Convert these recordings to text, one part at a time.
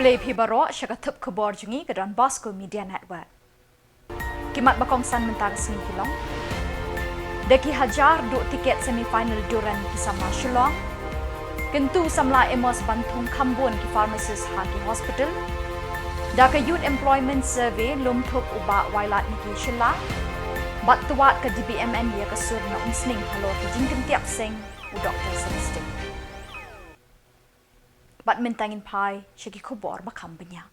Play Khubor syakatup Khuborjylla ke Donbosco Media Network. Kimat bakong san mentara seni Shillong. Deki hajar duk tiket semifinal duran ki Samla Shillong. Kentu Samla emos bantung kambun ki pharmacist haki hospital. Daka Youth Employment Survey lum thup uba wailat niki Jylla. Bat tuat ke dbmn ya kasur na umsning halo ke jingken tiap seng u Dr. Celestin. Bat mentangin pai syaki Khubor makam benya.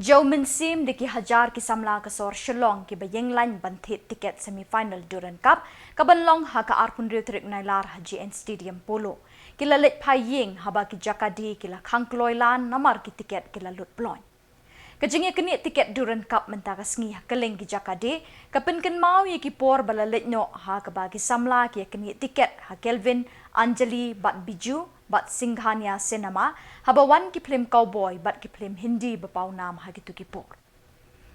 Jau mensim deki hajar ki Samla kasor Shillong ki bayeng lain bantit tiket semifinal duran cup kabanlong haka arpun riutrik Nailar HGN Stadium Polo. Kila let pai yeng haba ki jakadi kila kangkloilan namar ki tiket kila lut ploin. Kajingnya kini tiket duran cup mentara sengi keleng ki jakadi kapenken mau ye ki por bala let no ha kabagi Samla ki kini tiket ha Kelvin Anjali bat biju bat singhania cinema habawan ki film cowboy bat ki film Hindi bapau nam ha gitu ki por.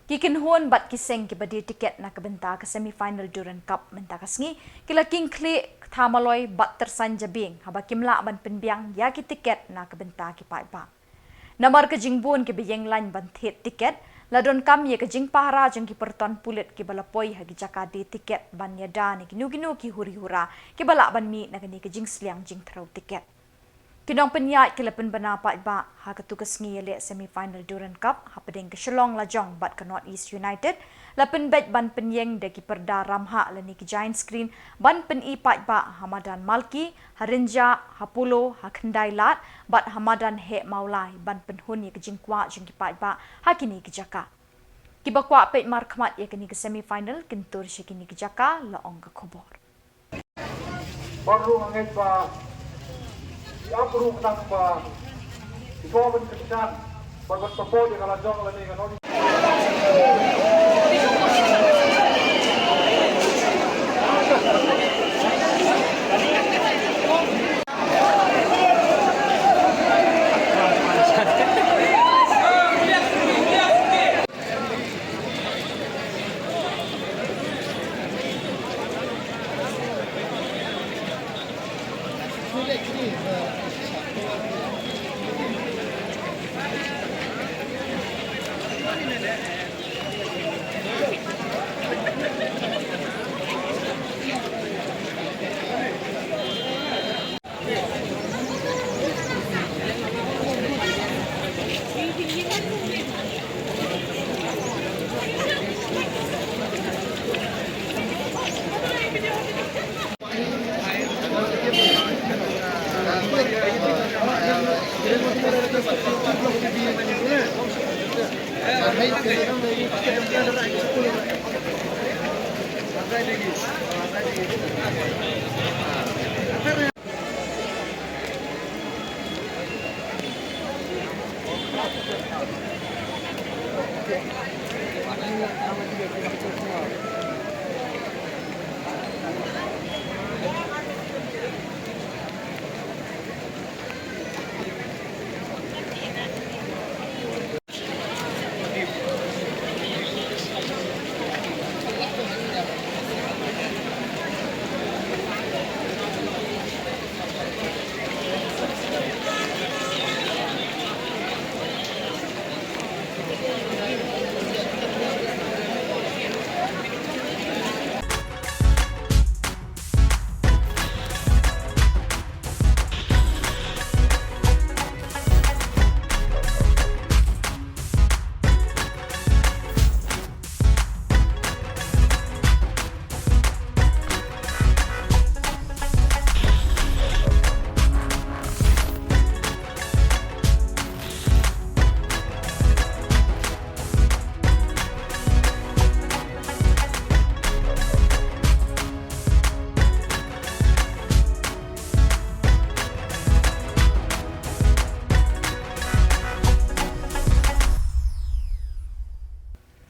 Kikin huan bat kiseng ki badi tiket na kabenta ke semifinal duran cup mentara sengi kila king kli thamaloi bat tersanjabing haba kimla ban penbiang ya ki tiket na kabenta ki pai pa. Namar ke jingbun ke biyeng lain bantit tiket, ladon kam ye ke jing pahara jeng ki perton pulit ki balapoi hagi jakadi tiket ban yada ni ginu-ginu ki huri-hura ki balak ban mi na gani ke jing sliang jing terau tiket. Kinong penyat ki lepen banapat ba ha ketugas ngi le semifinal duran cup ha pedeng ke Shillong lajong bat ke North East United lepen bet ban penyeng de ki perda ramha le ni ki giant screen ban pen ipat ba Hamadan Malki Harinja Hapulo ha Kendai Lat bat Hamadan He Maulai ban penhun ye ke jingkwa jing ki pat ba ha kini ki jaka. Ki bakwa Peit mar khmat ye kini ke semifinal kentur shi kini ki jaka la ong ke Khubor. Baru angin ba Apuru menang ba Ikaw ban kesan Bagat papo di kalajong lani kanoni.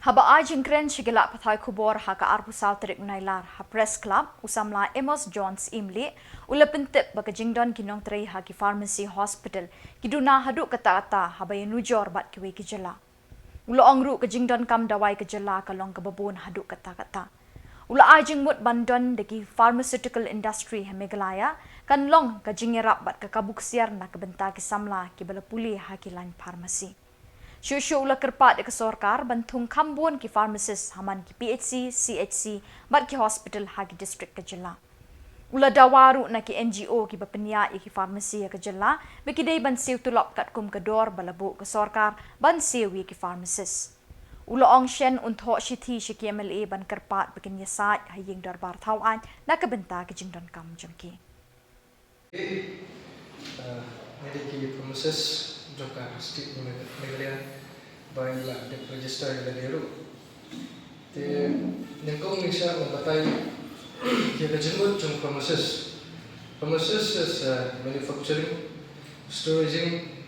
Haba ajing kren shigila pathai Khubor ha ka arpu sautrik Nailar ha press club usamla Amos Jones imli ulapentip baka jingdon kinong trei ha ki pharmacy hospital kiduna haduk kata-kata haba nujor bat kiwe ki Jylla. Ulo ongru ka jingdon kam dawai ka Jylla kalong ka babun haduk kata-kata. Ula ajing mut bandon deki pharmaceutical industry ha Meghalaya kan long ka jingerap bat ka kabuksiar na kabenta ki Samla ki balapuli hakilan farmasi. Syusyu ula kerpat ke sorkar bantung kambun ki pharmacist haman ki PHC, CHC, bat ki hospital hagi district ke Jylla. Ula dawaru na ki NGO ki bapenya ki farmasi ke Jylla, beki day ban siu tulop kat kum kedor balabu ke sorkar ban siu ki pharmacist. Ula ong shen untuk shiti ki MLA ban kerpat bekin yasat haying darbar tawan na kabenta ki jingdan kam jengki. Mediki pharmacist joka state Meghalaya by la register la deru te nengkong nisha membatai kita jemput jong pharmacist is manufacturing, storaging,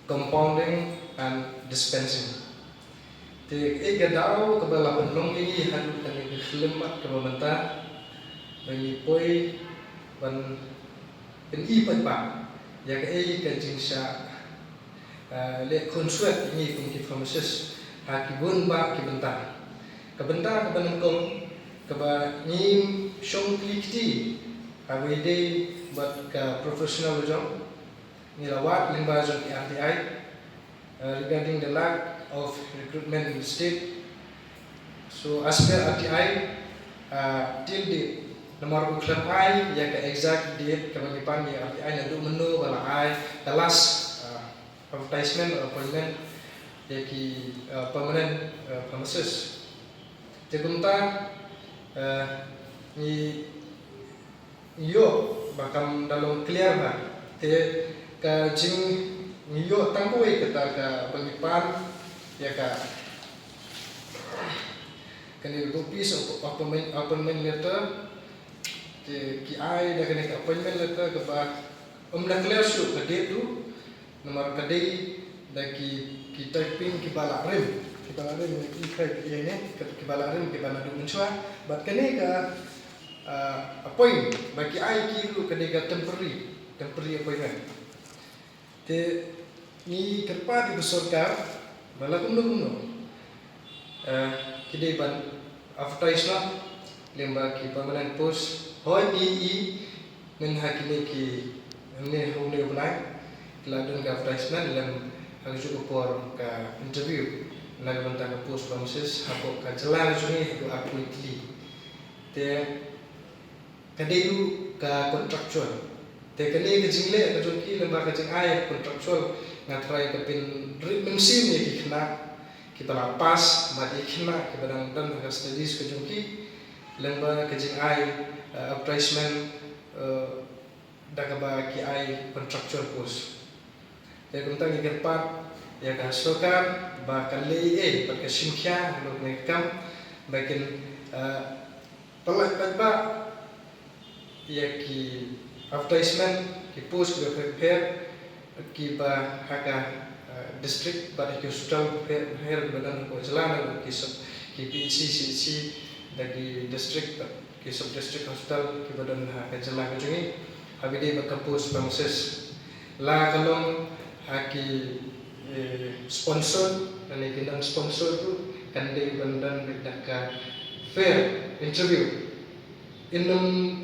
compounding and dispensing te gadao kabala penlong ini hadu kani khlemat kabamanta bagi poi ban pen pa ya ka jingsha le konsuat ini pun ki pharmacist ha ki bun ba ki benta ka banengkong ka ba ni shong klikti awi day but ka professional jong ni lawat limba jong ki RTI regarding the lack of recruitment in the state. So as per RTI till the nomor uklan ai ya ka exact date kebalipan ya RTI na du menu bala ai the last advertisement or appointment yaki permanent pharmacist. Tegumta ni yo bakam dalam clear ba te ka jing ni yo tangkoi kata ka pengipan ya ka kani piece of appointment letter te ki ai da kani appointment letter ka ba na clear show ka date tu nomor kadai daki ki typing ki bala rem ki kai ini ki bala rem ki bala du menchua bat kani ka appoint bagi ai ki lu kadai ka temporary appointment te ni kerpa di sorkar bala kumno ki dai ban advertisement lemba ki permanent post hoi di men hakime ki NEHU ne bunai Keladun ke advertisement dalam harus Khubor ke interview lagu tentang post pharmacist hapok ke Jylla sini itu aku itli te kadeu ke contractual te kene ke jingle ke jonki lembar ke jing ai contractual ngatrai ke pin treatment sim ni kena kita lapas mati kena ke badang dan ke studies ke jonki lembar ke jing ai advertisement dah ke bagi ai contractual post. Jadi kita ni kerpat ya kan sokar bakal lei pakai simkia untuk nekam bagian pelak pelak ya ki advertisement ki post ke prepare ki ba haka district pada ki hospital prepare badan ko jalan ki PCC dari district ki sub district hospital ki badan haka jalan ke habis bakal post pharmacist la kalong haki sponsor dan ikinang sponsor tu kan dia bandan berdaka fair interview inum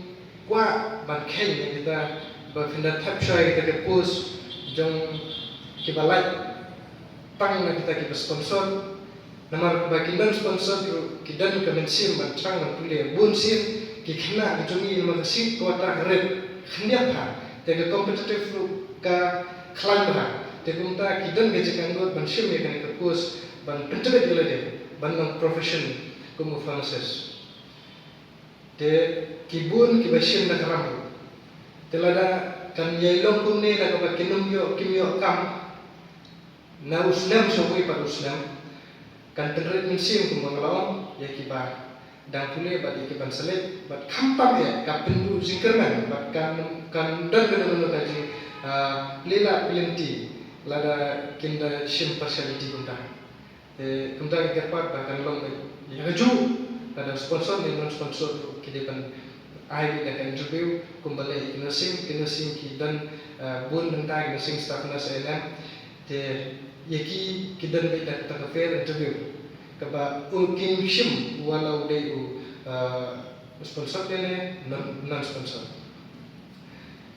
kwa bankai kita berfinda tapshai kita post jong kibalat tang na kita kita sponsor nomor bagian sponsor tu kidan kemensim bancang mantule bunsin kikna jongi makasih kuota red khniap ha te competitive ka klan bah tekumta kidan gejekan got ban shim ye kan ke post ban pencegat ilade ban non profession como pharmacist te kibun kibashim na karam telada kan yailong kumne la ka kinum yo kimyo kam na usnam sokoi par usnam kan tenret minsim kum mangalawang ya kiba dan pule bat ikiban selet bat kampam ya kapindu zingkerman bat kan dan kena kaji lila plenty lada kinda shim partiality kunta kunta kerpat bahkan long ya ju ada sponsor dan non sponsor kidepan ai da interview kumbale nursing ki dan bun nenta nursing staff na SNM te yaki kidan be da ta fair interview kaba ulkim shim walau dei sponsor dene non sponsor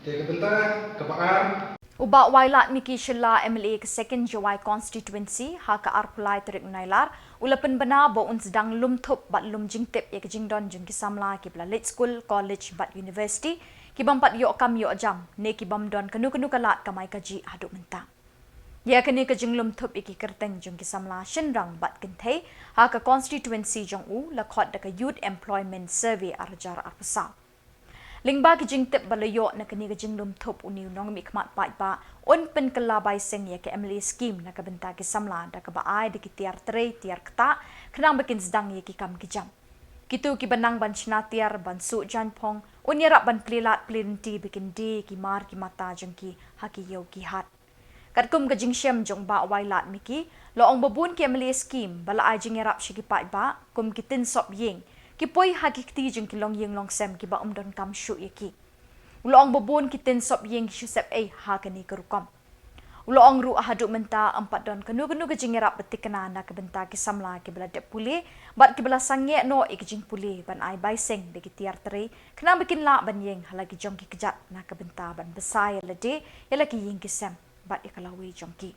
Te kebentar kebaar Ubak wailat Miki Shilla MLA ke second Jawai constituency haka arpulai terik Nailar ulapan benar bo un sedang lumtup bat lum jingtip ya ke jingdon jeng ki Samla ki bla late school college bat university ki bampat yo kam yo jam ne ki bamdon kenu kalat kamai kaji haduk mentang. Ya kini ke jing lumtup iki kerteng jeng ki Samla shenrang bat kentei haka constituency jong u lakot daka youth employment survey arjar arpusau. Lingba ki jingtip balayo na kani ka jinglum thup uniu nong mikmat pai ba on pen kalabai seng ya ke MLA scheme na kabenta ki Samla da ka baai de ki tiar tre tiar kta khnang bakin zdang ye ki kam ki jam kitu ki banang ban chna tiar ban su jan phong on yara ban plilat plinti bikin di ki mar ki mata jeng ki haki yo ki hat katkum ka jingshem jong ba wailat miki lo ong babun ki MLA scheme bala ai jing yarap shi ki pai ba kum ki tin sop yeng Kipoi hakikti jeng kilong yeng long sem ki ba umdon kam shu yeki. Uloong bobon ki ten sop yeng ki sep hakani kerukam. Uloong ru ahaduk menta empat don kenu ke jingerap betik kena na ke benta ki Samla ki bela dep pule bat ki bela sangye no ik jing pule ban ai bai seng de ki tiar teri kena bikin la ban yeng halagi jong ki kejat na ke benta ban besai lede yala ki yeng ki sem bat ikalawi jong ki.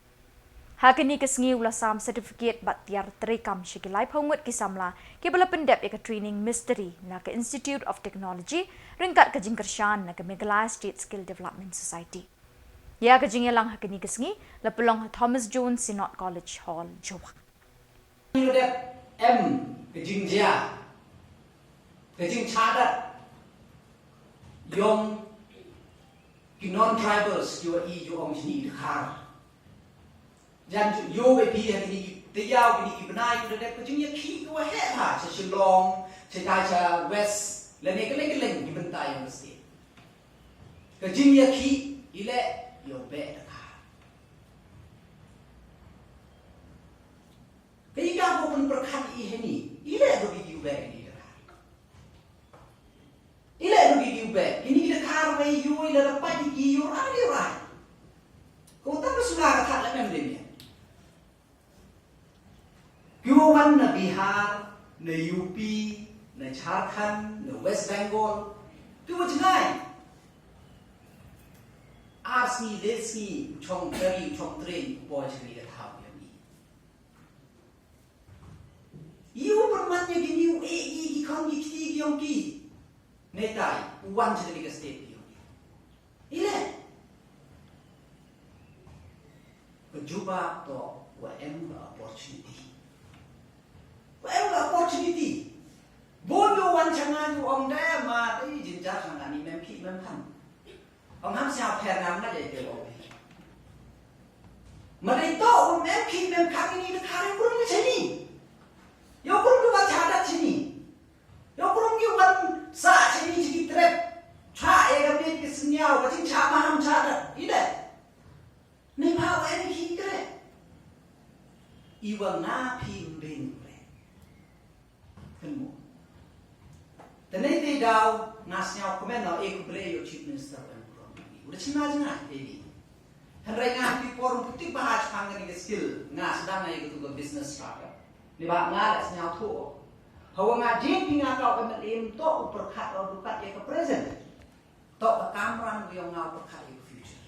Hakini ke sengi ulah sam certificate bat tiar terekam syikilai pungut ki Samla ki bala pendep ya ke training mystery na ke Institute of Technology ringkat ke jingkershan na ke Meghalaya State Skill Development Society. Ya ke jingelang hakini ke sengi la pelong Thomas Jones Synod College Hall Jylla. Dep ke jing Jylla ke jing chadat yong ki non tribals yo ong ni khar Jan yo be pi ha ni te yao ni ki banai ku de ku jing ya ki ko he ha cha Shillong cha west le ne ke le ki bentai yo mesti ke jing ya ki ile yo be da ke ika ko pun perkhat I he ni ile do bi you be ni da ile do bi you be ini ki khar we you ile da pa ki you ra ko ta sula ka khat la mem le Yuwan na Bihar, na UP, na Jharkhand, na West Bengal, tu macam ni. Asni, lesni, chong teri, chong train, boy ceri dah tahu yang ni. Iu permatnya gini, ki kong ki kiti ki yong ki, netai, uwan ceri ke state ki yong ki. Ile, berjumpa tu, WM opportunity. Well, opportunity. Bondo wan changan tu om dah ma tadi jinjak changan ni mempi mempan. Om ham siap pernam na jadi om. Mereka om mempi mempan ini dekat kurang macam ni. Yo kurang tu wan cadat sini. Yo kurang tu wan sa sini jadi trap. Cha ega bit kesenyau kacing cha maham cadat. Ida. Ni bawa ini kira. Iwan napi mbing. Tenai te daw nasnya komen na ek bele yo chief minister kan from udah cina cina ini henry ngah di forum putik bahas pangan ni skill ngah sedang na itu business startup ni ba ngah nasnya tu hawa ngah jing pinga kau kan lim to perkat atau bukat ya ke present to ke kamran yo ngau perkat ya future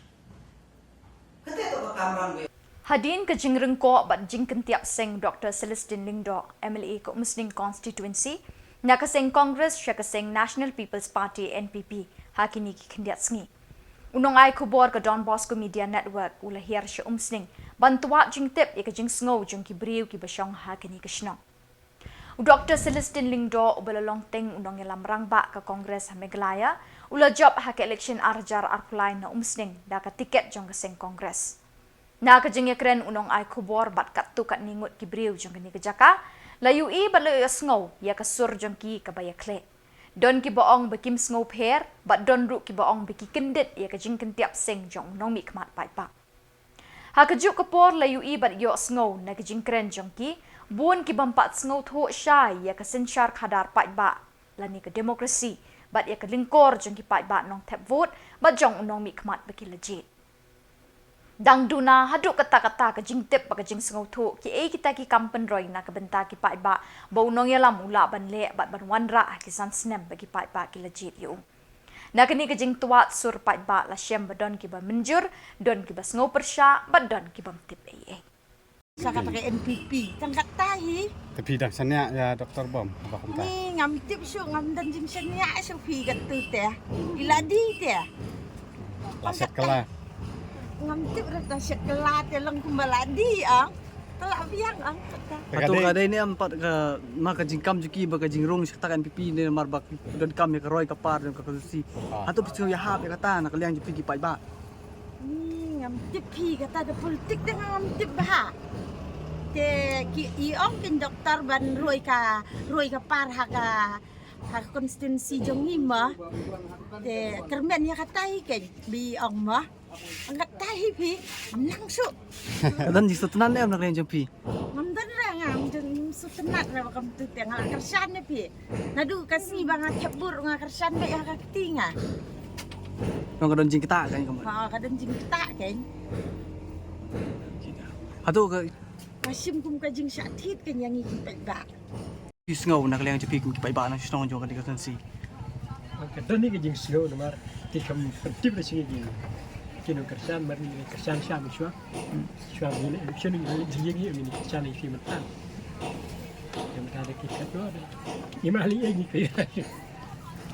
kata to ke kamran yo Hadin ke jingreng ko bat jing kentiap seng Dr. Celestine Lingdo MLA ke Muslim constituency na ke seng Congress sya ke seng National People's Party NPP hakini ki kendiat sengi. Unong ai Khubor ke Donbosco Media Network ula hiar sya umsning bantuak jing tip ya ke jing sngau jing ki briu ki basyong hakini ke shnong. Dr. Celestine Lingdo ubalalong teng unong yalam rangba ke Congress Meghalaya ula job hak election arjar arpulai na umsning da ke tiket jong ke seng Congress. Na kejengya keren unong ai Khubor bat kat tu kat ningut ki briu jong kini ke jaka layu I bat layu sngau ya kasur jong ki kabaya kle don ki boong bekim sngau pher bat don ru ki boong beki kendet ya kejing kentiap seng jong unong mi kmat pai pa ha kejuk kepor layu I bat yo sngau na kejing keren jong ki bun ki bampat sngau thu syai ya kasensyar khadar pai ba lani ke demokrasi bat ya ke lingkor jong ki pai ba nong tap vote bat jong unong mi kmat beki legit Dang duna haduk kata-kata ke jing tip ke jing sengau tu ki kita ki kampen roi na ke benta ki pai ba bau nong yalam ula ban le bat ban wanra ki san snem bagi pai ba ki legit yu Nakani kajing tuat sur Peit ba la syam badon kiba menjur don kiba sngo persya badon kiba mtip AA. Saya kata ke NPP, tangkat tahi. Tapi dah sana ya Dr. Bom, apa komentar? Ni ngam tip syuk ngam dan jing sana syuk pi kat tu teh. Ila di teh. Laset kelah. Ngam tip rata syuk kelah teh lang kumbaladi ang. Telak biang ang. Atau kada ini empat ke maka jingkam juki baka jingrong sekta NPP ni marbak dan kami ke roy kapar dan ke konstitusi. Atau pisu ya hap ya kata nak liang jupi Peit ba. Ni ngam tip pi kata ada politik dengan ngam tip bah. Te ki iong kin doktor ban roy ka par ha konstitusi jong hima. Te kermen ya katai ke bi ong mah. Angkat tahi pi langsung. Dan jing setenan ni nak liang jupi. Mamdan ngam jeng sutenat ra bakam tu teh ngala kersan ni pi. Nadu kasih bang Khubor ngala kersan be ha ketinga. Nong kadon jing kita kan kamu. Ha kadang jing tak kan. Atau ke Kasim kum ka jing syatit kan yang iki Peit ba. pisngau nak liang jupi kum Peit ba nak Shillong jong kan di konstitusi. Kadang ni kejing slow nomor tikam tertib di sini gini. Kino kersan mari kersan syam syua. Syua ni election ni jadi ni kersan ni film tan. Yang ada kita tu ada. Ima ali ini kaya.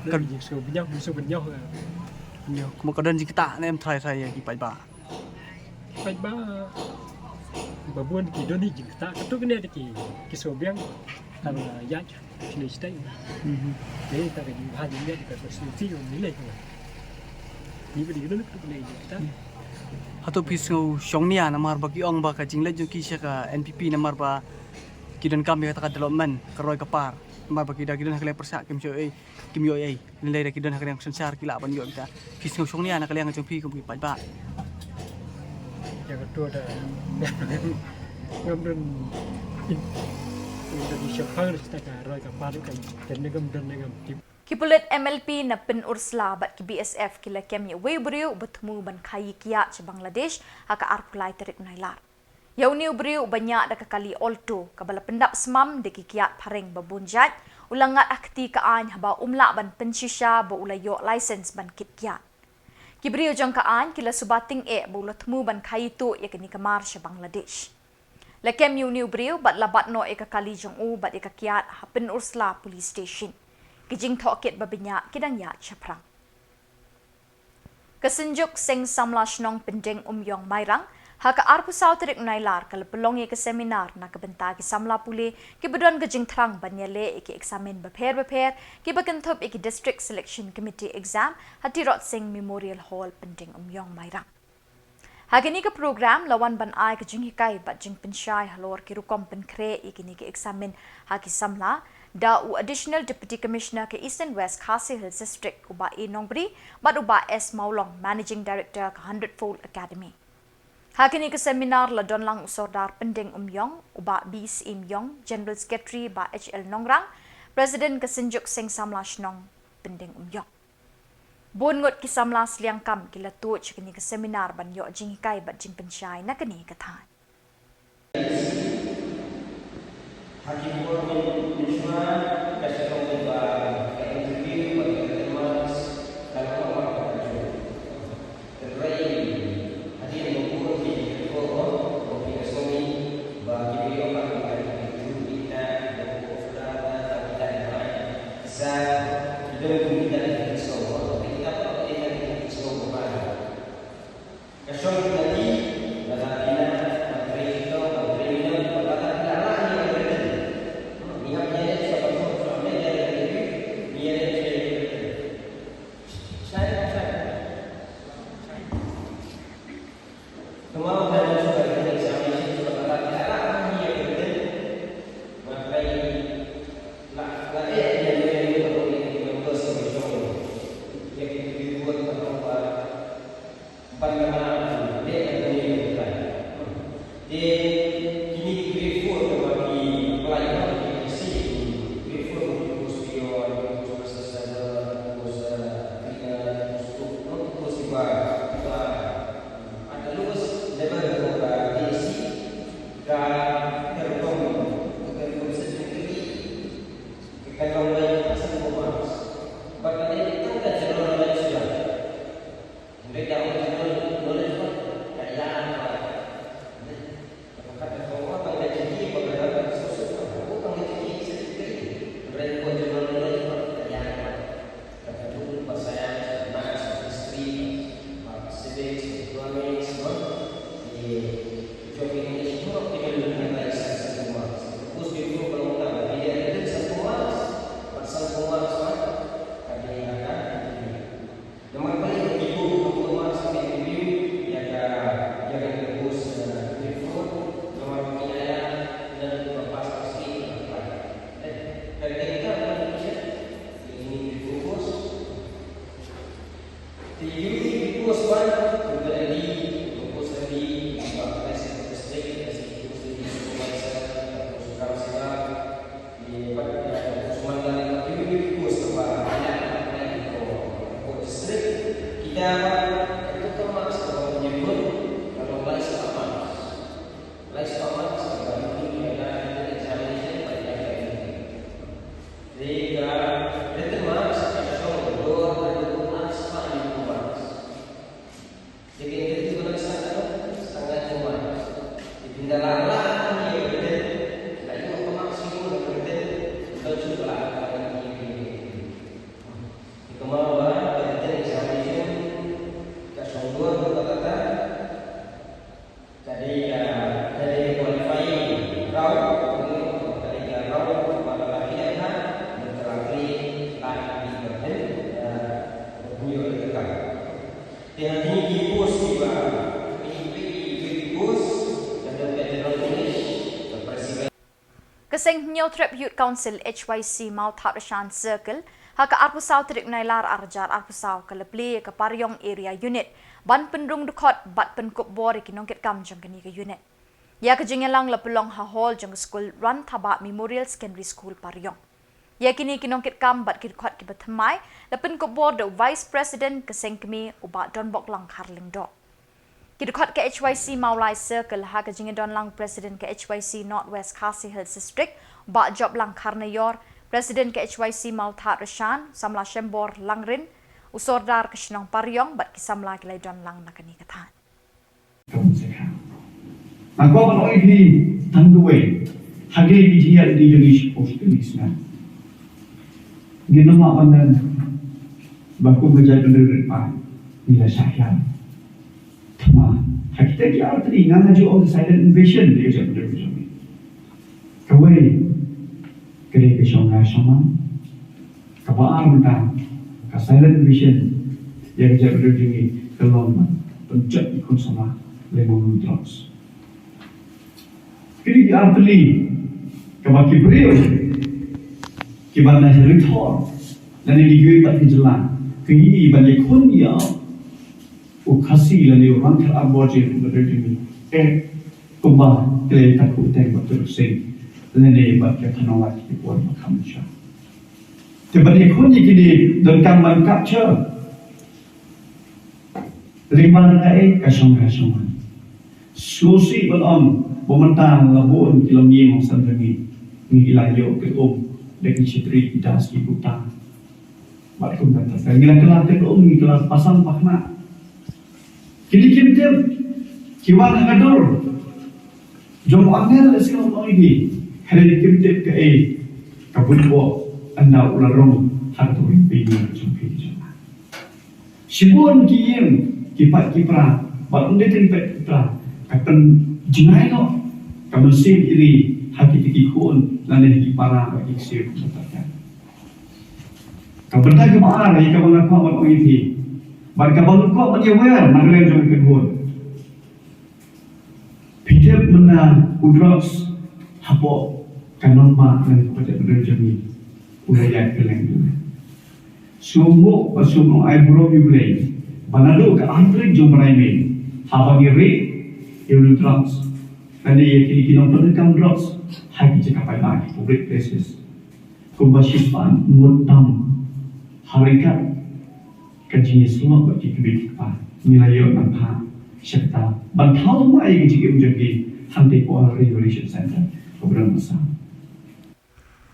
Kejing slow banyak musuh banyak. Yo, kamu kadon jing kita ni try ya ki Peit ba. Peit ba. Babuan kita ni jing tak ketuk ni ada ki sobiang kalau ya sini stay. Jadi tak ada bahagian dia dekat konstitusi ni lagi. Ni beri dulu ketuk ni kita. Atau pisngau syong ni na marbak iong ba ka jing le juki syaka NPP na marba kidon kami kata development ke roy kapar. Marbak kidon hakle persak kim yo ai. Nilai kidon hakle sensar kila ban yo kita. Pisngau syong ni na kaliang jupi kum Peit ba. Yang kedua ada ngam Indonesia Power setakat roy kapal kan dan ngam tip. Kipulit MLP na pin ursla bat ki BSF kila kemya webriu betemu ban kai kiat sa Bangladesh haka arpulai terik Nailar. Yauni ubriu banyak da kali olto kabala pendap semam de kiat pareng babunjat ulangat akti kaan haba umla ban pensisha ba ulayo license ban kit kiat. Kibriu jong kaan kila subating bula temu ban kai tu yakni kamar sa Bangladesh. Lakem yuni ubriu bat labat no kali jong bat kiat hapin ursla police station. Kijing thokit babinya kidang ya chaprang. Kesenjuk sing Samla shnong pendeng yong mairang haka arpu sauterik Nailar kala pelongi ke seminar na kebenta ki Samla puli ki bedon kijing thrang banyale iki eksamen beper ki bakenthop iki district selection committee exam hatirot sing memorial hall pendeng yong mairang. Hagini ke program lawan ban ai kijing hikai bat jing pensyai halor ki rukom penkre iki ni ki eksamen haki Samla da additional deputy commissioner ke Eastern West Khasi Hills district uba Nongbri bat uba S Maulong managing director ke 100-fold academy. Hakini ke seminar la donlang usordar pending yong uba bis yong general secretary ba HL Nongrang president ke Senjuk Sing Samla Shnong pending yong. Bongot ki Samla sliang kam kila tuch kini ke seminar ban yo jing hikai bat jing pensyai na kini kathan. Kalau Keseng New Trip Youth Council HYC mau Thatrashan Circle haka arpusau trik Nailar arjar arpusau ke lepli ke Paryong area unit ban pendrung dukot bat pen Khubor kinongkit kam jong kini ke unit. Ya ke jengelang lepelong ha hall jong school run Thabak Memorial Secondary School Paryong. Ya kini kinongkit kam bat kidkot ki batamai lepen Khubor the Vice President keseng kemi ubat donbok lang harling do. Kidkot ke HYC Maulai Circle ha ke jingedon lang President ke HYC Northwest Khasi Hills District ba job lang Karnayor President ke HYC Mau Thatrashan Samla Shembor Langrin usordar ke Shillong Paryong bat ki Samla ke don lang nakani katan. Maka kalau ini tangguai hage dia di Indonesia Australia. Dia nama mana baku menjadi penerima nilai syariah. Cuma kita dia teringat aja all the silent invasion dia jadi macam ni. Kawai kerja kesongai sama, kabar tentang silent invasion dia jadi macam ni kalau pencet ikut sama lemon drugs. Kini dia beli kabar kibriu, kibar nasi ritor, dan ini juga tak dijelas. Kini banyak kon dia khasi là điều mang theo abortion và đời mình công bà kể ta cụ thể của tự sinh nên đây bà cái thằng nào cái quan mà không cho thì vấn đề khốn như cái gì đừng cầm bằng capture riman lại cái sông susi vẫn on bộ mình ta là bộ kilo miếng hoặc sản phẩm nghĩ là liệu cái để cái chỉ tri kita sekitar ta bạn không cần phải nghĩ là cái nghĩ là pasang makna. Kini kita kiwan hangador jom angel sekarang lagi hari kita ke kabutbo anda ularong hartu ini jumpi jalan. Sibun kiyem kipat kipra balon detin pet kipra kapan jenai no kamu sim iri hati tikikun lain kipara bagi sir katakan. Kapan tak kemana lagi kawan aku awak ini. Barka bangun kau menyewer Meghalaya jom kedua. Peit mana udrox hapo kanon ma dan kepada berjami ulaya keleng dulu. Semua eyebrow mulai. Banado ke antrik jom raimi. Habagi re udrox. Dan dia kini kinon penekam drugs hagi cakapai lagi public places. Kumbasispan mutam harikat kajian semua bagi kebijakan nilai yang nampak serta bantau mai jika menjadi hanti pola regulation center program besar.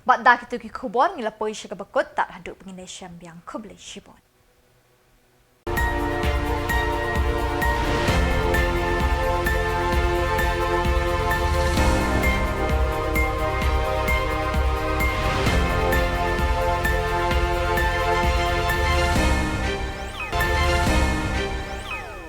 Bat dak itu ki Khubor ngilapoi syakabakot tak haduk penginesiam yang kubli shibon.